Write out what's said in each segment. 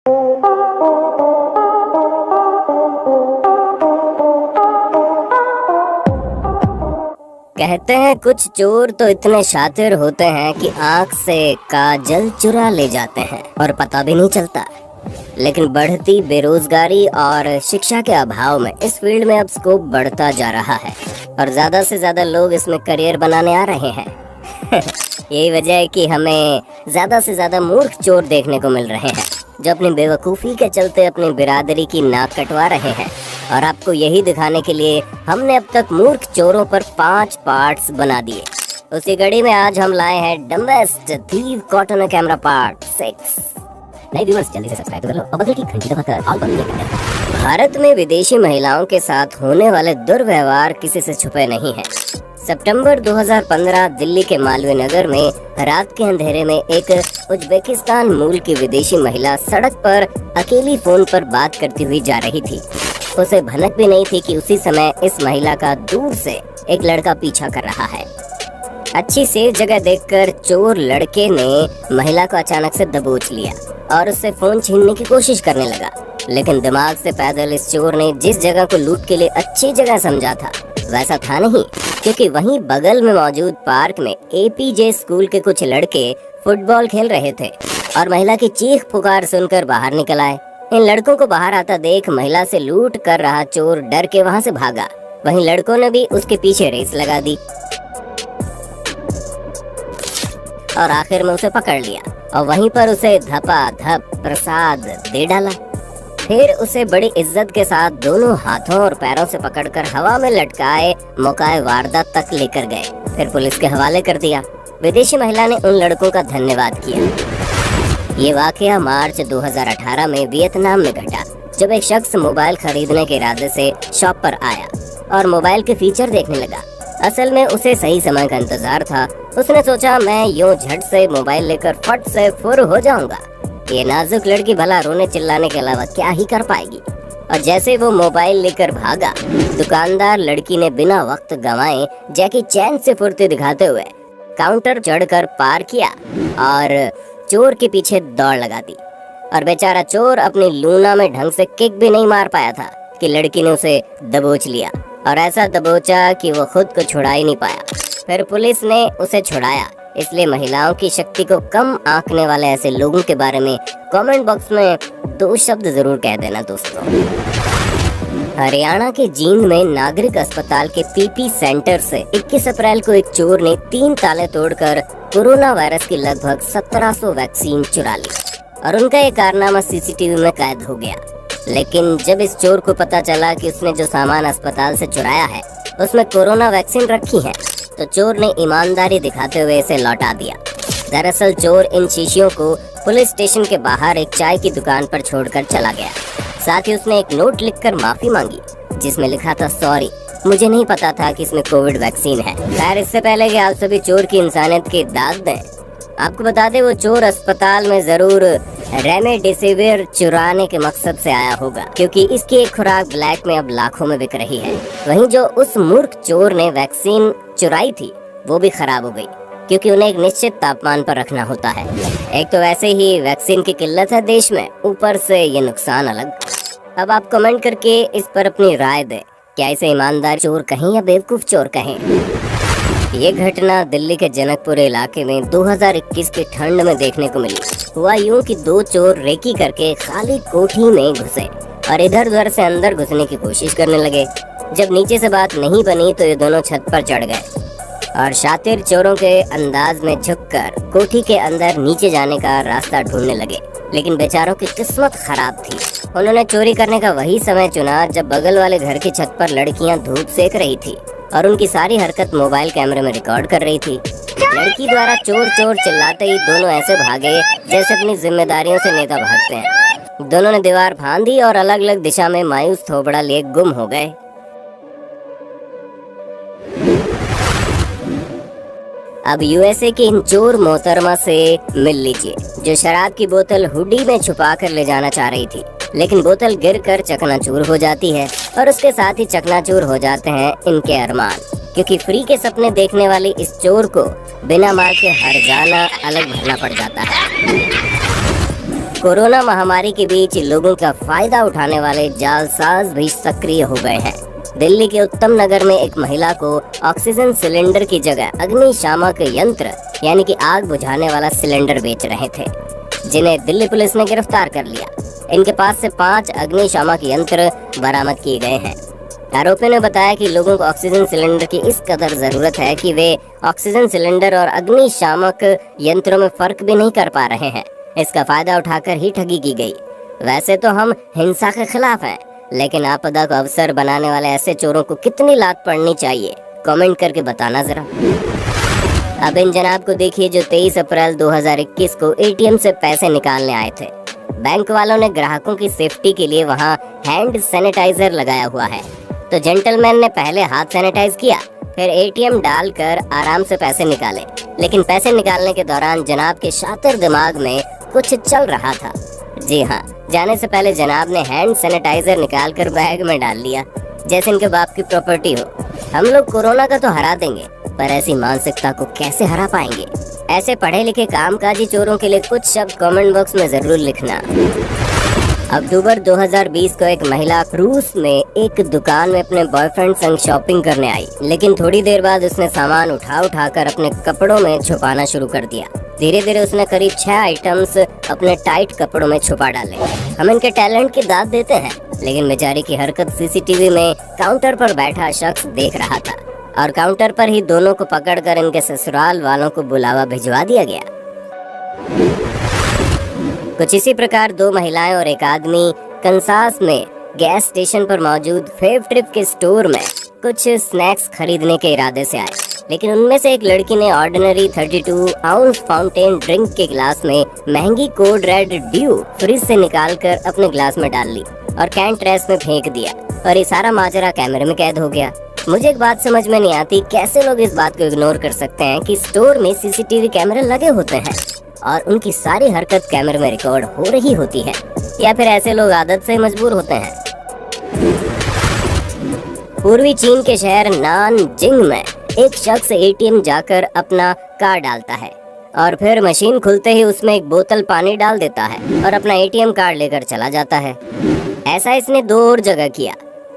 कहते हैं कुछ चोर तो इतने शातिर होते हैं कि आंख से काजल चुरा ले जाते हैं और पता भी नहीं चलता। लेकिन बढ़ती बेरोजगारी और शिक्षा के अभाव में इस फील्ड में अब स्कोप बढ़ता जा रहा है और ज्यादा से ज्यादा लोग इसमें करियर बनाने आ रहे हैं। यही वजह है कि हमें ज्यादा से ज्यादा मूर्ख चोर देखने को मिल रहे हैं जो अपनी बेवकूफ़ी के चलते अपनी बिरादरी की नाक कटवा रहे हैं। और आपको यही दिखाने के लिए हमने अब तक मूर्ख चोरों पर 5 पार्ट्स बना दिए। उसी कड़ी में आज हम लाए हैं dumbest thief caught on camera part 6। नए व्यूअर्स जल्दी से सब्सक्राइब कर लो और बगल की घंटी दबाकर ऑल पर क्लिक करें। भारत में विदेशी महिलाओं के साथ होने वाले दुर्व्यवहार किसी से छुपे नहीं हैं। सितंबर 2015 दिल्ली के मालवीय नगर में रात के अंधेरे में एक उज्बेकिस्तान मूल की विदेशी महिला सड़क पर अकेली फोन पर बात करती हुई जा रही थी। उसे भनक भी नहीं थी कि उसी समय इस महिला का दूर से एक लड़का पीछा कर रहा है। अच्छी सेफ जगह देखकर चोर लड़के ने महिला को अचानक से दबोच लिया और उससे फोन छीनने की कोशिश करने लगा। लेकिन दिमाग से पैदल इस चोर ने जिस जगह को लूट के लिए अच्छी जगह समझा था वैसा था नहीं, क्योंकि वहीं बगल में मौजूद पार्क में एपीजे स्कूल के कुछ लड़के फुटबॉल खेल रहे थे और महिला की चीख पुकार सुनकर बाहर निकल आए। इन लड़कों को बाहर आता देख महिला से लूट कर रहा चोर डर के वहां से भागा। वहीं लड़कों ने भी उसके पीछे रेस लगा दी और आखिर में उसे पकड़ लिया और वहीं पर उसे धपाधप प्रसाद दे डाला। फिर उसे बड़ी इज्जत के साथ दोनों हाथों और पैरों से पकड़कर हवा में लटकाए मौकाए वारदात तक लेकर गए। फिर पुलिस के हवाले कर दिया। विदेशी महिला ने उन लड़कों का धन्यवाद किया। ये वाकया मार्च 2018 में वियतनाम में घटा, जब एक शख्स मोबाइल खरीदने के इरादे से शॉप पर आया और मोबाइल के फीचर देखने लगा। असल में उसे सही समय का इंतजार था। उसने सोचा मैं यूं झट से मोबाइल लेकर फट से फुर हो जाऊंगा। ये नाजुक लड़की भला रोने चिल्लाने के अलावा क्या ही कर पाएगी। और जैसे वो मोबाइल लेकर भागा, दुकानदार लड़की ने बिना वक्त गंवाए जैकी चैन से फुर्ती दिखाते हुए काउंटर चढ़कर पार किया और चोर के पीछे दौड़ लगा दी। और बेचारा चोर अपनी लूना में ढंग से किक भी नहीं मार पाया था कि लड़की ने उसे दबोच लिया और ऐसा दबोचा कि वो खुद को छुड़ा ही नहीं पाया। फिर पुलिस ने उसे छुड़ाया। इसलिए महिलाओं की शक्ति को कम आंकने वाले ऐसे लोगों के बारे में कमेंट बॉक्स में 2 शब्द जरूर कह देना दोस्तों। हरियाणा के जींद में नागरिक अस्पताल के पीपी सेंटर से 21 अप्रैल को एक चोर ने 3 ताले तोड़कर कोरोना वायरस की लगभग 1700 वैक्सीन चुरा ली और उनका ये कारनामा सीसीटीवी में कैद हो गया। लेकिन जब इस चोर को पता चला कि उसने जो सामान अस्पताल से चुराया है उसमें कोरोना वैक्सीन रखी है, तो चोर ने ईमानदारी दिखाते हुए इसे लौटा दिया। दरअसल चोर इन शीशियों को पुलिस स्टेशन के बाहर एक चाय की दुकान पर छोड़कर चला गया। साथ ही उसने एक नोट लिखकर माफी मांगी जिसमें लिखा था सॉरी, मुझे नहीं पता था कि इसमें कोविड वैक्सीन है। खैर, इससे पहले कि आप सभी चोर की इंसानियत की दाद दें, आपको बता दें वो चोर अस्पताल में जरूर रेमडेसिविर चुराने के मकसद से आया होगा, क्योंकि इसकी एक खुराक ब्लैक में अब लाखों में बिक रही है। वहीं जो उस मूर्ख चोर ने वैक्सीन चुराई थी वो भी खराब हो गई, क्योंकि उन्हें एक निश्चित तापमान पर रखना होता है। एक तो वैसे ही वैक्सीन की किल्लत है देश में, ऊपर से ये नुकसान अलग। अब आप कमेंट करके इस पर अपनी राय दें, क्या इसे ईमानदार चोर कहें या बेवकूफ चोर कहें। ये घटना दिल्ली के जनकपुर इलाके में 2021 की ठंड में देखने को मिली। हुआ यूं कि 2 चोर रेकी करके खाली कोठी में घुसे और इधर उधर से अंदर घुसने की कोशिश करने लगे। जब नीचे से बात नहीं बनी तो ये दोनों छत पर चढ़ गए और शातिर चोरों के अंदाज में झुककर कोठी के अंदर नीचे जाने का रास्ता ढूंढने लगे। लेकिन बेचारों की किस्मत खराब थी। उन्होंने चोरी करने का वही समय चुना जब बगल वाले घर की छत पर लड़कियां धूप सेक रही थी और उनकी सारी हरकत मोबाइल कैमरे में रिकॉर्ड कर रही थी। लड़की द्वारा चोर चोर चिल्लाते ही दोनों ऐसे भागे जैसे अपनी जिम्मेदारियों से नेता भागते हैं। दोनों ने दीवार फांद दी और अलग अलग दिशा में मायूस थोबड़ा लिए गुम हो गए। अब यूएसए की इन चोर मोहतरमा से मिल लीजिए, जो शराब की बोतल हुडी में छुपा कर ले जाना चाह रही थी, लेकिन बोतल गिरकर चकनाचूर हो जाती है और उसके साथ ही चकनाचूर हो जाते हैं इनके अरमान, क्योंकि फ्री के सपने देखने वाली इस चोर को बिना मार के हर जाना अलग भरना पड़ जाता है। कोरोना महामारी के बीच लोगों का फायदा उठाने वाले जालसाज भी सक्रिय हो गए हैं। दिल्ली के उत्तम नगर में एक महिला को ऑक्सीजन सिलेंडर की जगह अग्निशामक यंत्र यानी कि आग बुझाने वाला सिलेंडर बेच रहे थे, जिन्हें दिल्ली पुलिस ने गिरफ्तार कर लिया। इनके पास से 5 अग्निशामक यंत्र बरामद किए गए हैं। आरोपी ने बताया कि लोगों को ऑक्सीजन सिलेंडर की इस कदर जरूरत है कि वे ऑक्सीजन सिलेंडर और अग्निशामक यंत्रों में फर्क भी नहीं कर पा रहे हैं। इसका फायदा उठाकर ही ठगी की गई। वैसे तो हम हिंसा के खिलाफ हैं, लेकिन आपदा को अवसर बनाने वाले ऐसे चोरों को कितनी लात पड़नी चाहिए, कमेंट करके बताना जरा। अब इन जनाब को देखिए जो 23 अप्रैल 2021 को एटीएम से पैसे निकालने आए थे। बैंक वालों ने ग्राहकों की सेफ्टी के लिए वहां हैंड सैनिटाइजर लगाया हुआ है, तो जेंटलमैन ने पहले हाथ सैनिटाइज किया, फिर एटीएम डालकर आराम से पैसे निकाले। लेकिन पैसे निकालने के दौरान जनाब के शातिर दिमाग में कुछ चल रहा था। जी हाँ, जाने से पहले जनाब ने हैंड सैनिटाइजर निकालकर बैग में डाल लिया, जैसे इनके बाप की प्रॉपर्टी हो। हम लोग कोरोना का तो हरा देंगे, पर ऐसी मानसिकता को कैसे हरा पाएंगे? ऐसे पढ़े लिखे कामकाजी चोरों के लिए कुछ शब्द कमेंट बॉक्स में जरूर लिखना। अक्टूबर 2020 को एक महिला रूस में एक दुकान में अपने बॉयफ्रेंड संग शॉपिंग करने आई, लेकिन थोड़ी देर बाद उसने सामान उठा कर अपने कपड़ों में छुपाना शुरू कर दिया। धीरे धीरे उसने करीब 6 आइटम्स अपने टाइट कपड़ों में छुपा डाले। हम इनके टैलेंट की दाद देते हैं, लेकिन बेचारी की हरकत सीसीटीवी में काउंटर पर बैठा शख्स देख रहा था, और काउंटर पर ही दोनों को पकड़कर इनके ससुराल वालों को बुलावा भिजवा दिया गया। कुछ इसी प्रकार 2 महिलाएं और एक आदमी कंसास में गैस स्टेशन पर मौजूद फेव ट्रिप के स्टोर में कुछ स्नैक्स खरीदने के इरादे से आए, लेकिन उनमें से एक लड़की ने ऑर्डिनरी 32 आउंस फाउंटेन ड्रिंक के गिलास में महंगी कोड रेड ड्यू फ्रिज से निकालकर अपने गिलास में डाल ली और कैन ट्रेस में फेंक दिया, और ये सारा माजरा कैमरे में कैद हो गया। मुझे एक बात समझ में नहीं आती, कैसे लोग इस बात को इग्नोर कर सकते हैं कि स्टोर में सीसीटीवी कैमरे लगे होते हैं और उनकी सारी हरकत कैमरे में रिकॉर्ड हो रही होती है, या फिर ऐसे लोग आदत से मजबूर होते हैं। पूर्वी चीन के शहर नानजिंग में एक शख्स एटीएम जाकर अपना कार्ड डालता है और फिर मशीन खुलते ही उसमें एक बोतल पानी डाल देता है और अपना एटीएम कार्ड लेकर चला जाता है। ऐसा इसने 2 और जगह किया।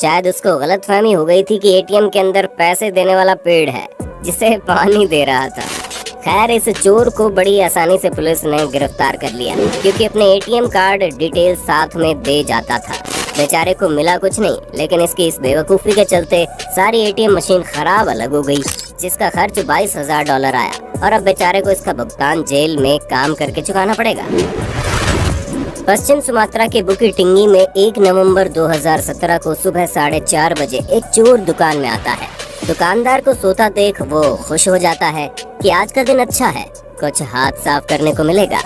शायद उसको गलतफहमी हो गई थी कि एटीएम के अंदर पैसे देने वाला पेड़ है जिसे पानी दे रहा था। खैर, इस चोर को बड़ी आसानी से पुलिस ने गिरफ्तार कर लिया, क्योंकि अपने एटीएम कार्ड डिटेल साथ में दे जाता था। बेचारे को मिला कुछ नहीं, लेकिन इसकी इस बेवकूफ़ी के चलते सारी एटीएम मशीन खराब अलग हो गई, जिसका खर्च $22,000 आया, और अब बेचारे को इसका भुगतान जेल में काम करके चुकाना पड़ेगा। पश्चिम सुमात्रा के बुकी टिंगी में 1 नवंबर 2017 को सुबह 4:30 बजे एक चोर दुकान में आता है। दुकानदार को सोता देख वो खुश हो जाता है कि आज का दिन अच्छा है, कुछ हाथ साफ करने को मिलेगा।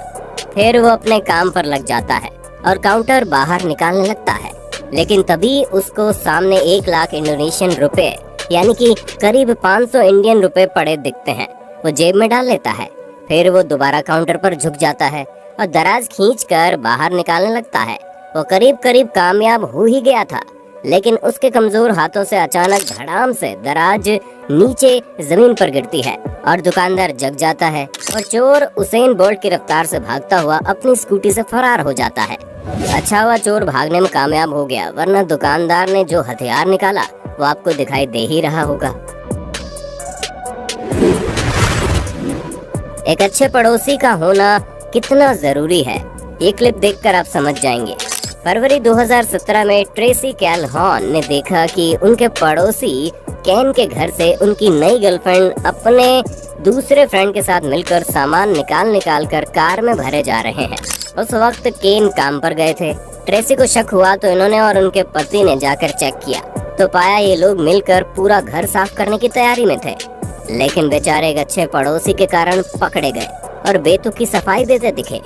फिर वो अपने काम पर लग जाता है और काउंटर बाहर निकालने लगता है, लेकिन तभी उसको सामने 1 लाख इंडोनेशियन रुपए यानी कि करीब 500 इंडियन रुपए पड़े दिखते हैं। वो जेब में डाल लेता है। फिर वो दोबारा काउंटर पर झुक जाता है और दराज खींचकर बाहर निकालने लगता है। वो करीब करीब कामयाब हो ही गया था, लेकिन उसके कमजोर हाथों से अचानक धड़ाम से दराज नीचे जमीन पर गिरती है और दुकानदार जग जाता है, और चोर उसेन बोल्ट की रफ्तार से भागता हुआ अपनी स्कूटी से फरार हो जाता है। अच्छा हुआ चोर भागने में कामयाब हो गया, वरना दुकानदार ने जो हथियार निकाला वो आपको दिखाई दे ही रहा होगा। एक अच्छे पड़ोसी का होना कितना जरूरी है, ये क्लिप देखकर आप समझ जाएंगे। फरवरी 2017 में ट्रेसी कैलहॉन ने देखा कि उनके पड़ोसी केन के घर से उनकी नई गर्लफ्रेंड अपने दूसरे फ्रेंड के साथ मिलकर सामान निकाल कर कार में भरे जा रहे हैं। उस वक्त केन काम पर गए थे। ट्रेसी को शक हुआ तो इन्होंने और उनके पति ने जाकर चेक किया तो पाया ये लोग मिलकर पूरा घर साफ करने की तैयारी में थे, लेकिन बेचारे एक अच्छे पड़ोसी के कारण पकड़े गए और बेतुकी सफाई देते दिखे।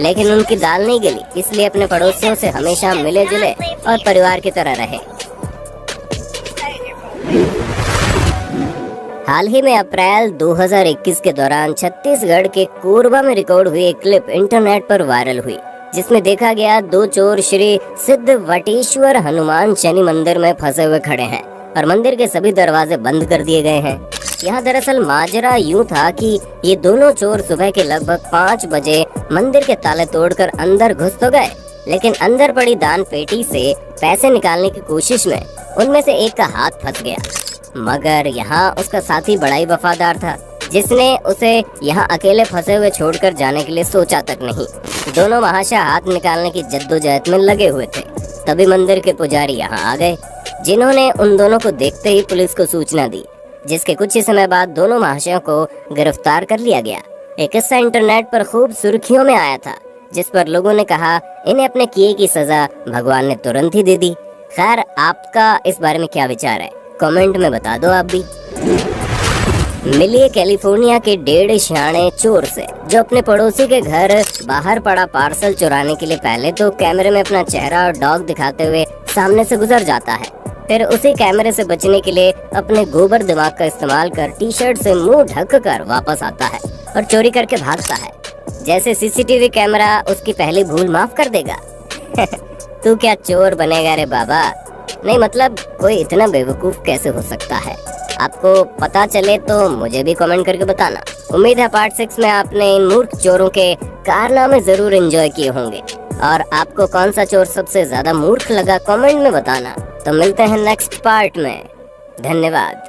लेकिन उनकी दाल नहीं गली, इसलिए अपने पड़ोसियों से हमेशा मिले जुले और परिवार की तरह रहे। हाल ही में अप्रैल 2021 के दौरान छत्तीसगढ़ के कोरबा में रिकॉर्ड हुई एक क्लिप इंटरनेट पर वायरल हुई, जिसमें देखा गया 2 चोर श्री सिद्ध वटेश्वर हनुमान शनि मंदिर में फंसे हुए खड़े हैं और मंदिर के सभी दरवाजे बंद कर दिए गए हैं। यहाँ दरअसल माजरा यूं था कि ये दोनों चोर सुबह के लगभग 5 बजे मंदिर के ताले तोड़कर अंदर घुस तो गए, लेकिन अंदर पड़ी दान पेटी से पैसे निकालने की कोशिश में उनमें से एक का हाथ फंस गया। मगर यहाँ उसका साथी बड़ा ही वफादार था, जिसने उसे यहाँ अकेले फंसे हुए छोड़कर जाने के लिए सोचा तक नहीं। दोनों महाशय हाथ निकालने की जद्दोजहद में लगे हुए थे। तभी मंदिर के पुजारी यहाँ आ गए, जिन्होंने उन दोनों को देखते ही पुलिस को सूचना दी, जिसके कुछ ही समय बाद दोनों महाशयों को गिरफ्तार कर लिया गया। एक किस्सा इंटरनेट पर खूब सुर्खियों में आया था, जिस पर लोगों ने कहा इन्हें अपने किए की सजा भगवान ने तुरंत ही दे दी। खैर, आपका इस बारे में क्या विचार है, कमेंट में बता दो आप भी। मिलिए कैलिफोर्निया के 1.5 सियाने चोर से, जो अपने पड़ोसी के घर बाहर पड़ा पार्सल चुराने के लिए पहले तो कैमरे में अपना चेहरा और डॉग दिखाते हुए सामने से गुजर जाता है, फिर उसी कैमरे से बचने के लिए अपने गोबर दिमाग का इस्तेमाल कर टी-शर्ट से मुंह ढक कर वापस आता है और चोरी करके भागता है। जैसे सीसीटीवी कैमरा उसकी पहली भूल माफ कर देगा। तू क्या चोर बनेगा रे बाबा? नहीं मतलब कोई इतना बेवकूफ कैसे हो सकता है? आपको पता चले तो मुझे भी कमेंट करके बताना। उम्मीद है पार्ट 6 में आपने इन मूर्ख चोरों के कारनामे जरूर एंजॉय किए होंगे। और आपको कौन सा चोर सबसे ज्यादा मूर्ख लगा, कमेंट में बताना। तो मिलते हैं नेक्स्ट पार्ट में। धन्यवाद।